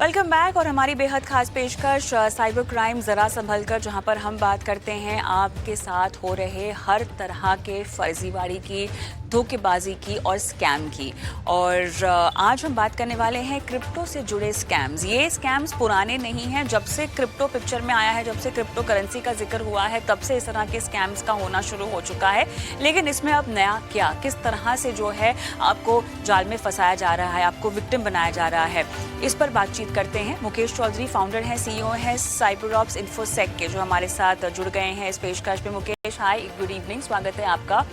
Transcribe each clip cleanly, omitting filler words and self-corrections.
Welcome back. और हमारी बेहद खास पेशकश साइबर क्राइम ज़रा संभल कर, जहाँ पर हम बात करते हैं आपके साथ हो रहे हर तरह के फर्जीवाड़ी की, धोखेबाजी की और स्कैम की। और आज हम बात करने वाले हैं क्रिप्टो से जुड़े स्कैम्स। ये स्कैम्स पुराने नहीं हैं, जब से क्रिप्टो पिक्चर में आया है, जब से क्रिप्टो करेंसी का जिक्र हुआ है, तब से इस तरह के स्कैम्स का होना शुरू हो चुका है। लेकिन इसमें अब नया क्या, किस तरह से जो है आपको जाल में फंसाया जा रहा है, आपको विक्टिम बनाया जा रहा है, इस पर बातचीत करते हैं। मुकेश चौधरी फाउंडर हैं, सीईओ हैं साइबरऑप्स इन्फोसेक के, जो हमारे साथ जुड़ गए हैं इस पेशकश में। मुकेश, हाय, गुड इवनिंग, स्वागत है आपका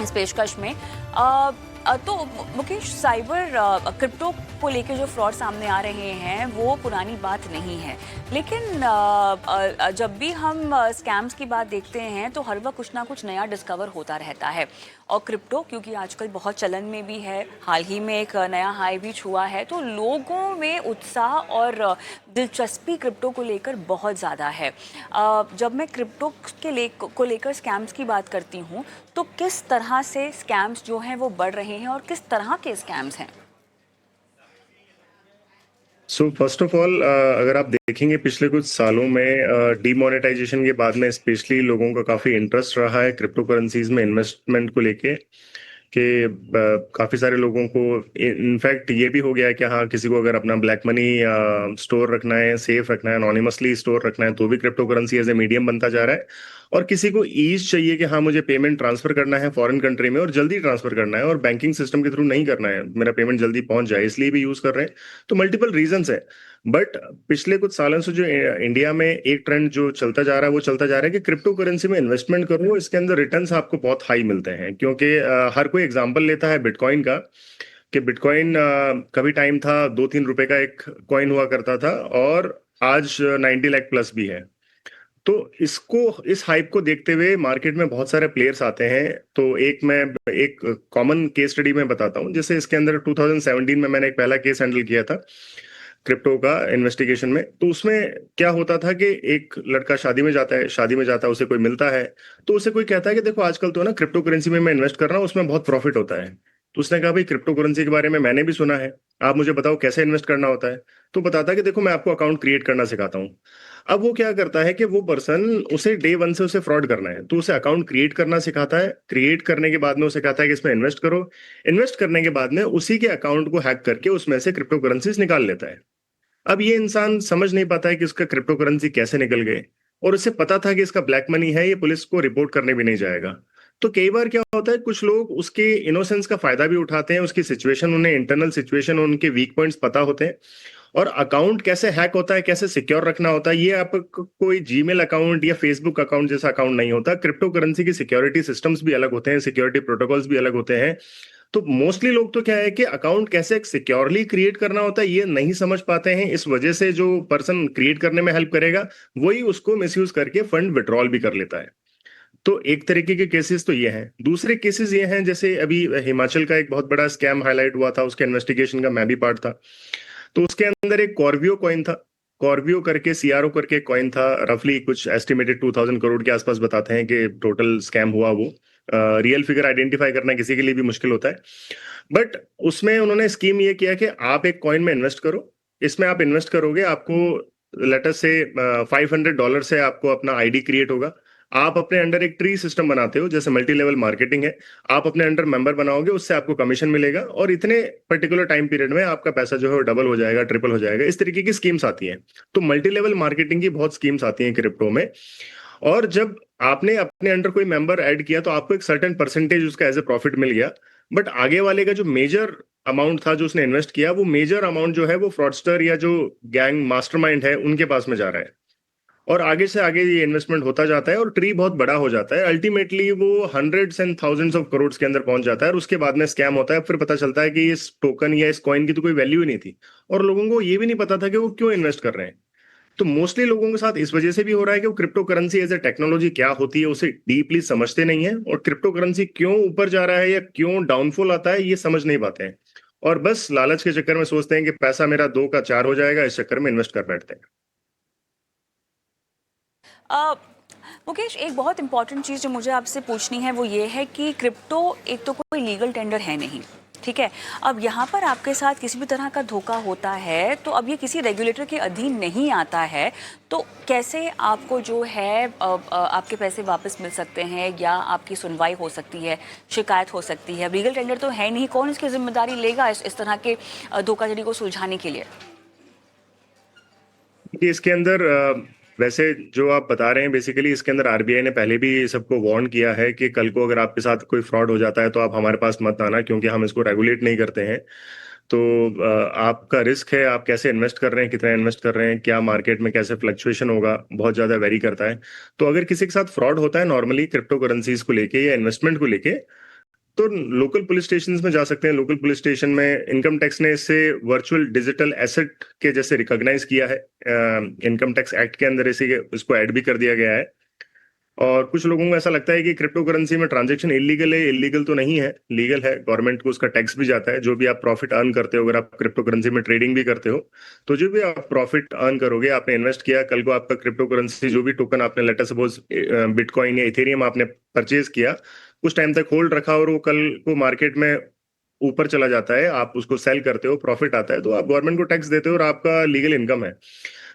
इस पेशकश में। तो मुकेश, साइबर क्रिप्टो को लेकर जो फ्रॉड सामने आ रहे हैं वो पुरानी बात नहीं है, लेकिन जब भी हम स्कैम्स की बात देखते हैं तो हर वक्त कुछ ना कुछ नया डिस्कवर होता रहता है। और क्रिप्टो क्योंकि आजकल बहुत चलन में भी है, हाल ही में एक नया हाई भी छुआ है, तो लोगों में उत्साह और दिलचस्पी क्रिप्टो को लेकर बहुत ज़्यादा है। जब मैं क्रिप्टो को लेकर स्कैम्स की बात करती हूँ तो किस तरह से स्कैम्स जो हैं वो बढ़ रहे हैं और किस तरह के स्कैम्स हैं? सो फर्स्ट ऑफ ऑल, अगर आप देखेंगे पिछले कुछ सालों में डीमोनेटाइजेशन के बाद में स्पेशली लोगों का काफ़ी इंटरेस्ट रहा है क्रिप्टो करेंसीज में इन्वेस्टमेंट को लेके कि काफ़ी सारे लोगों को इनफैक्ट ये भी हो गया है कि हाँ, किसी को अगर अपना ब्लैक मनी स्टोर रखना है, सेफ रखना है, अनोनिमसली स्टोर रखना है, तो भी crypto currency as a medium बनता जा रहा है। और किसी को ईज चाहिए कि हाँ, मुझे पेमेंट ट्रांसफर करना है फॉरेन कंट्री में और जल्दी ट्रांसफर करना है और बैंकिंग सिस्टम के थ्रू नहीं करना है, मेरा पेमेंट जल्दी पहुंच जाए, इसलिए भी यूज कर रहे हैं। तो मल्टीपल रीजंस है। बट पिछले कुछ सालों से जो इंडिया में एक ट्रेंड जो चलता जा रहा है वो चलता जा रहा है कि क्रिप्टो करेंसी में इन्वेस्टमेंट करो, इसके अंदर रिटर्न्स आपको बहुत हाई मिलते हैं। क्योंकि हर कोई एग्जांपल लेता है बिटकॉइन का कि बिटकॉइन कभी टाइम था 2-3 रुपए का एक कॉइन हुआ करता था और आज 90 लाख प्लस भी है। तो इसको इस हाइप को देखते हुए मार्केट में बहुत सारे प्लेयर्स आते हैं। तो एक कॉमन केस स्टडी में बताता हूँ। जैसे इसके अंदर 2017 में मैंने एक पहला केस हैंडल किया था क्रिप्टो का इन्वेस्टिगेशन में। तो उसमें क्या होता था कि एक लड़का शादी में जाता है, उसे कोई मिलता है, तो उसे कोई कहता है कि देखो आजकल तो ना क्रिप्टो करेंसी में मैं इन्वेस्ट कर रहा हूँ, उसमें बहुत प्रॉफिट होता है। तो उसने कहा भाई क्रिप्टो करेंसी के बारे में मैंने भी सुना है, आप मुझे बताओ कैसे इन्वेस्ट करना होता है। तो बताता है कि देखो मैं आपको अकाउंट क्रिएट करना सिखाता हूँ। अब वो क्या करता है कि वो पर्सन उसे डे वन से उसे फ्रॉड करना है, तो उसे अकाउंट क्रिएट करना सिखाता है। क्रिएट करने के बाद में उसे कहता है कि इसमें इन्वेस्ट करो। इन्वेस्ट करने के बाद में उसी के अकाउंट को हैक करके उसमें से क्रिप्टो करेंसीज निकाल लेता है। अब ये इंसान समझ नहीं पाता है कि उसका क्रिप्टो करेंसी कैसे निकल गए, और उसे पता था कि इसका ब्लैक मनी है, ये पुलिस को रिपोर्ट करने भी नहीं जाएगा। तो कई बार क्या होता है, कुछ लोग उसके इनोसेंस का फायदा भी उठाते हैं, उसकी सिचुएशन, उन्हें इंटरनल सिचुएशन, उनके वीक पॉइंट्स पता होते हैं। और अकाउंट कैसे हैक होता है, कैसे सिक्योर रखना होता है, ये आप कोई जीमेल अकाउंट या फेसबुक अकाउंट जैसा अकाउंट नहीं होता। क्रिप्टो करेंसी की सिक्योरिटी सिस्टम्स भी अलग होते हैं, सिक्योरिटी प्रोटोकॉल्स भी अलग होते हैं। तो मोस्टली लोग तो क्या है कि अकाउंट कैसे सिक्योरली क्रिएट करना होता है ये नहीं समझ पाते हैं। इस वजह से जो पर्सन क्रिएट करने में हेल्प करेगा वही उसको मिसयूज करके फंड विड्रॉल भी कर लेता है। तो एक तरीके के केसेस तो ये हैं। दूसरे केसेस ये हैं, जैसे अभी हिमाचल का एक बहुत बड़ा स्कैम हाईलाइट हुआ था, उसके इन्वेस्टिगेशन का मैं भी पार्ट था। तो उसके अंदर एक कॉर्वियो कॉइन था। कॉर्वियो करके, सीआरओ करके कॉइन था। रफली कुछ एस्टिमेटेड 2000 करोड़ के आसपास बताते हैं कि टोटल स्कैम हुआ वो। रियल फिगर आइडेंटिफाई करना किसी के लिए भी मुश्किल होता है। बट उसमें उन्होंने स्कीम ये किया कि आप एक कॉइन में इन्वेस्ट करो। इसमें आप इन्वेस्ट करोगे, आपको लेटर से $500 से आपको अपना आईडी क्रिएट होगा। आप अपने अंडर एक ट्री सिस्टम बनाते हो, जैसे मल्टी लेवल मार्केटिंग है। आप अपने अंडर मेंबर बनाओगे, उससे आपको कमीशन मिलेगा और इतने पर्टिकुलर टाइम पीरियड में आपका पैसा जो है वो डबल हो जाएगा, ट्रिपल हो जाएगा। इस तरीके की स्कीम्स आती हैं। तो मल्टी लेवल मार्केटिंग की बहुत स्कीम्स आती हैं क्रिप्टो में। और जब आपने अपने अंडर कोई मेंबर ऐड किया तो आपको एक सर्टेन परसेंटेज उसका एज ए प्रॉफिट मिल गया। बट आगे वाले का जो मेजर अमाउंट था जो उसने इन्वेस्ट किया, वो मेजर अमाउंट जो है वो फ्रॉडस्टर या जो गैंग मास्टरमाइंड है उनके पास में जा रहा है। और आगे से आगे ये इन्वेस्टमेंट होता जाता है और ट्री बहुत बड़ा हो जाता है। अल्टीमेटली वो hundreds and thousands of crore के अंदर पहुंच जाता है और उसके बाद में स्कैम होता है। फिर पता चलता है कि इस टोकन या इस कॉइन की तो कोई वैल्यू ही नहीं थी और लोगों को ये भी नहीं पता था कि वो क्यों इन्वेस्ट कर रहे हैं। तो मोस्टली लोगों के साथ इस वजह से भी हो रहा है कि वो crypto currency as a technology क्या होती है उसे डीपली समझते नहीं है, और क्रिप्टो करेंसी क्यों ऊपर जा रहा है या क्यों डाउनफॉल आता है ये समझ नहीं पाते हैं। और बस लालच के चक्कर में सोचते हैं कि पैसा मेरा 2 का 4 हो जाएगा, इस चक्कर में इन्वेस्ट कर बैठते हैं। अ, मुकेश, एक बहुत इंपॉर्टेंट चीज़ जो मुझे आपसे पूछनी है वो ये है कि क्रिप्टो एक तो कोई लीगल टेंडर है नहीं, ठीक है। अब यहाँ पर आपके साथ किसी भी तरह का धोखा होता है तो अब ये किसी रेगुलेटर के अधीन नहीं आता है, तो कैसे आपको जो है आपके पैसे वापस मिल सकते हैं या आपकी सुनवाई हो सकती है, शिकायत हो सकती है? लीगल टेंडर तो है नहीं, कौन इसकी जिम्मेदारी लेगा इस तरह के धोखाधड़ी को सुलझाने के लिए? कि इसके अंदर वैसे जो आप बता रहे हैं बेसिकली इसके अंदर आरबीआई ने पहले भी सबको वार्न किया है कि कल को अगर आपके साथ कोई फ्रॉड हो जाता है तो आप हमारे पास मत आना, क्योंकि हम इसको रेगुलेट नहीं करते हैं। तो आपका रिस्क है, आप कैसे इन्वेस्ट कर रहे हैं, कितना इन्वेस्ट कर रहे हैं, क्या मार्केट में कैसे फ्लक्चुएशन होगा, बहुत ज्यादा वेरी करता है। तो अगर किसी के साथ फ्रॉड होता है नॉर्मली क्रिप्टो करेंसीज को लेके या इन्वेस्टमेंट को लेके, तो लोकल पुलिस स्टेशन में जा सकते हैं। लोकल पुलिस स्टेशन में इनकम टैक्स ने इसे वर्चुअल डिजिटल एसेट के जैसे रिकॉग्नाइज किया है। इनकम टैक्स एक्ट के अंदर इसी इसको ऐड भी कर दिया गया है। और कुछ लोगों को ऐसा लगता है कि क्रिप्टो करेंसी में ट्रांजैक्शन इलीगल है। इलीगल तो नहीं है, लीगल है। गवर्नमेंट को उसका टैक्स भी जाता है। जो भी आप प्रॉफिट अर्न करते हो, अगर आप क्रिप्टो करेंसी में ट्रेडिंग भी करते हो, तो जो भी आप प्रॉफिट अर्न करोगे, आपने इन्वेस्ट किया, कल को आपका क्रिप्टो करेंसी जो भी टोकन आपने लेटर सपोज बिटकॉइन या इथेरियम आपने परचेज किया, कुछ टाइम तक होल्ड रखा और वो कल को मार्केट में ऊपर चला जाता है, आप उसको सेल करते हो, प्रॉफिट आता है, तो आप गवर्नमेंट को टैक्स देते हो और आपका लीगल इनकम है।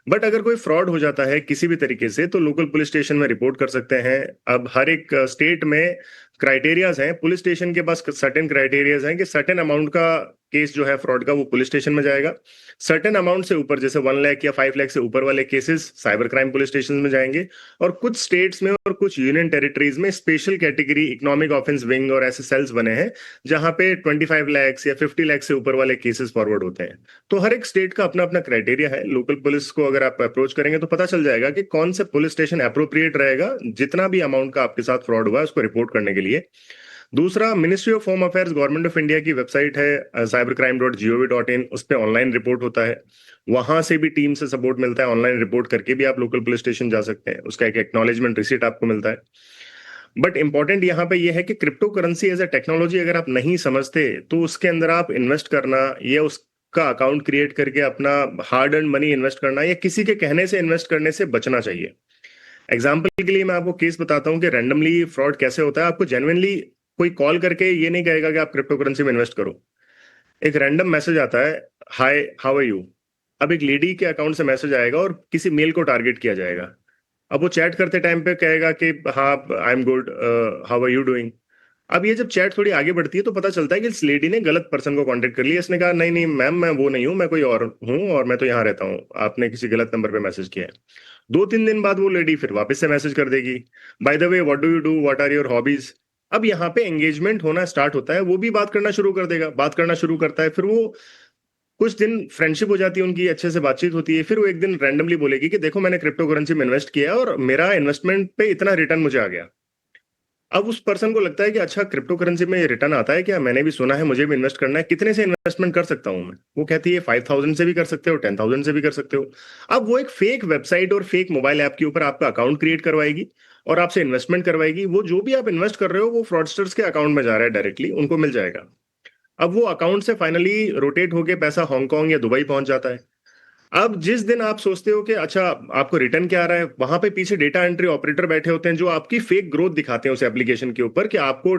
बट अगर कोई फ्रॉड हो जाता है किसी भी तरीके से, तो लोकल पुलिस स्टेशन में रिपोर्ट कर सकते हैं। अब हर एक स्टेट में क्राइटेरियाज हैं। पुलिस स्टेशन के पास सर्टेन क्राइटेरियाज हैं कि सर्टेन अमाउंट का केस जो है फ्रॉड का वो पुलिस स्टेशन में जाएगा। सर्टेन अमाउंट से ऊपर जैसे 1 लाख या 5 लाख से ऊपर वाले cases cyber crime police station में जाएंगे। और कुछ स्टेट्स में और कुछ यूनियन टेरिटरीज में special category economic offence wing और ऐसे सेल्स बने हैं जहां पे 25 लाख या 50 लाख से ऊपर वाले केसेस फॉरवर्ड होते हैं। तो हर एक स्टेट का अपना अपना क्राइटेरिया है। लोकल पुलिस को अगर आप अप्रोच करेंगे तो पता चल जाएगा कि कौन से पुलिस स्टेशन अप्रोप्रिएट रहेगा जितना भी अमाउंट का आपके साथ फ्रॉड हुआ है उसको रिपोर्ट करने के लिए। दूसरा, ministry of home affairs government of India की वेबसाइट है cybercrime.gov.in, उस पर ऑनलाइन रिपोर्ट होता है। वहां से भी टीम से सपोर्ट मिलता है। ऑनलाइन रिपोर्ट करके भी आप लोकल पुलिस स्टेशन जा सकते हैं, उसका एक एक्नॉलेजमेंट रिसीट आपको मिलता है। बट इंपॉर्टेंट यहाँ पे ये है कि crypto currency as a technology अगर आप नहीं समझते तो उसके अंदर आप इन्वेस्ट करना या उसका अकाउंट क्रिएट करके अपना हार्ड अर्न मनी इन्वेस्ट करना या किसी के कहने से इन्वेस्ट करने से बचना चाहिए। एग्जाम्पल के लिए मैं आपको केस बताता हूँ कि रैंडमली फ्रॉड कैसे होता है। आपको जेन्युइनली कोई कॉल करके ये नहीं कहेगा कि आप क्रिप्टो करेंसी में इन्वेस्ट करो। एक रैंडम मैसेज आता है, हाय हाउ आर यू। अब एक लेडी के अकाउंट से मैसेज आएगा और किसी मेल को टारगेट किया जाएगा। अब वो चैट करते टाइम पे कहेगा कि हाँ I am good, how are you doing. अब ये जब चैट थोड़ी आगे बढ़ती है तो पता चलता है कि इस लेडी ने गलत पर्सन को कांटेक्ट कर लिया। इसने कहा नहीं नहीं मैम, मैं वो नहीं हूँ, मैं कोई और हूँ और मैं तो यहाँ रहता हूँ, आपने किसी गलत नंबर पे मैसेज किया है। 2-3 दिन बाद वो लेडी फिर वापस से मैसेज कर देगी, by the way what do you do, what are your hobbies. अब यहाँ पे एंगेजमेंट होना स्टार्ट होता है। वो भी बात करना शुरू कर देगा, बात करना शुरू करता है। फिर वो कुछ दिन फ्रेंडशिप हो जाती है उनकी, अच्छे से बातचीत होती है। फिर वो एक दिन रैंडमली बोलेगी कि देखो मैंने क्रिप्टो करेंसी में इन्वेस्ट किया और मेरा इन्वेस्टमेंट पे इतना रिटर्न मुझे आ गया। अब उस पर्सन को लगता है कि अच्छा क्रिप्टो करेंसी में ये रिटर्न आता है क्या, मैंने भी सुना है, मुझे भी इन्वेस्ट करना है, कितने से इन्वेस्टमेंट कर सकता हूं मैं। वो कहती है 5,000 से भी कर सकते हो, 10,000 से भी कर सकते हो। अब वो एक फेक वेबसाइट और फेक मोबाइल ऐप के ऊपर आपका अकाउंट क्रिएट करवाएगी और आपसे इन्वेस्टमेंट करवाएगी। वो जो भी आप इन्वेस्ट कर रहे हो वो फ्रॉडस्टर्स के अकाउंट में जा रहा है डायरेक्टली, उनको मिल जाएगा। अब वो अकाउंट से फाइनली रोटेट होके पैसा हांगकांग या दुबई पहुंच जाता है। अब जिस दिन आप सोचते हो कि अच्छा आपको रिटर्न क्या आ रहा है, वहां पे पीछे डेटा एंट्री ऑपरेटर बैठे होते हैं जो आपकी फेक ग्रोथ दिखाते हैं उस एप्लीकेशन के ऊपर कि आपको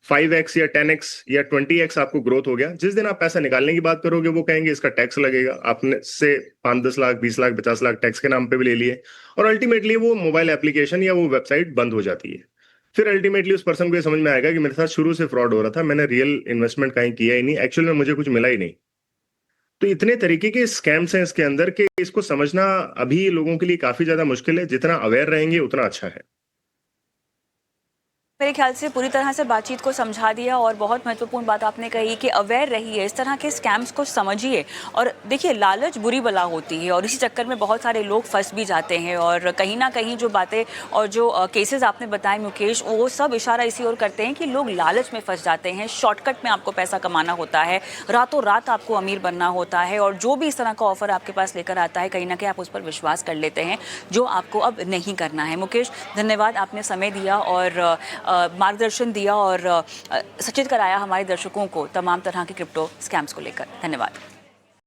5x या 10x या 20x आपको ग्रोथ हो गया। जिस दिन आप पैसा निकालने की बात करोगे वो कहेंगे इसका टैक्स लगेगा, आपने से 5-10 लाख 20 लाख 50 लाख टैक्स के नाम पे भी ले लिए। और अल्टीमेटली वो मोबाइल एप्लीकेशन या वो वेबसाइट बंद हो जाती है। फिर अल्टीमेटली उस पर्सन को ये समझ में आएगा कि मेरे साथ शुरू से फ्रॉड हो रहा था, मैंने रियल इन्वेस्टमेंट कहीं किया ही नहीं, एक्चुअल में मुझे कुछ मिला ही नहीं। तो इतने तरीके के स्कैम्स हैं इसके अंदर कि इसको समझना अभी लोगों के लिए काफी ज्यादा मुश्किल है। जितना अवेयर रहेंगे उतना अच्छा है। मेरे ख्याल से पूरी तरह से बातचीत को समझा दिया और बहुत महत्वपूर्ण बात आपने कही कि अवेयर रहिए, इस तरह के स्कैम्स को समझिए। और देखिए लालच बुरी बला होती है और इसी चक्कर में बहुत सारे लोग फंस भी जाते हैं। और कहीं ना कहीं जो बातें और जो केसेस आपने बताए मुकेश, वो सब इशारा इसी ओर करते हैं कि लोग लालच में फंस जाते हैं। शॉर्टकट में आपको पैसा कमाना होता है, रातों रात आपको अमीर बनना होता है और जो भी इस तरह का ऑफर आपके पास लेकर आता है कहीं ना कहीं आप उस पर विश्वास कर लेते हैं, जो आपको अब नहीं करना है। मुकेश धन्यवाद, आपने समय दिया और मार्गदर्शन दिया और सचेत कराया हमारे दर्शकों को तमाम तरह के क्रिप्टो स्कैम्स को लेकर। धन्यवाद।